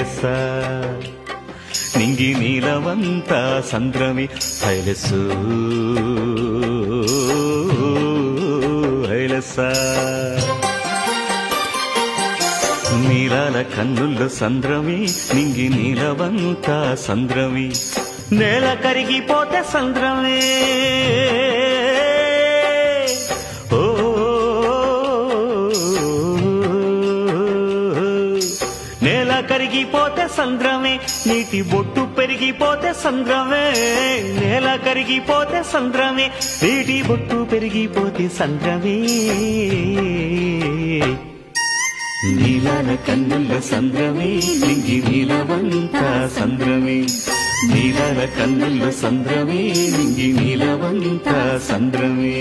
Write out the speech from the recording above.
హైలెస్స నింగి నీలవంత సంద్రమి హైలెస్సు హైలెస్స నీలాల కన్నుల్లో సంద్రమి నింగి నీలవంత సంద్రమి నేల కరిగిపోతే సంద్రమే ఓ నేల కరిగిపోతే సంద్రమే నీటి బొట్టు పెరిగిపోతే సంద్రమే నేల కరిగిపోతే సంద్రమే నీటి బొట్టు పెరిగిపోతే సంద్రమే నీలాల కన్నుల సంద్రమే నింగి నీలవంత సంద్రమే నీలాల కన్నుల సంద్రమే నింగి నీలవంత సంద్రమే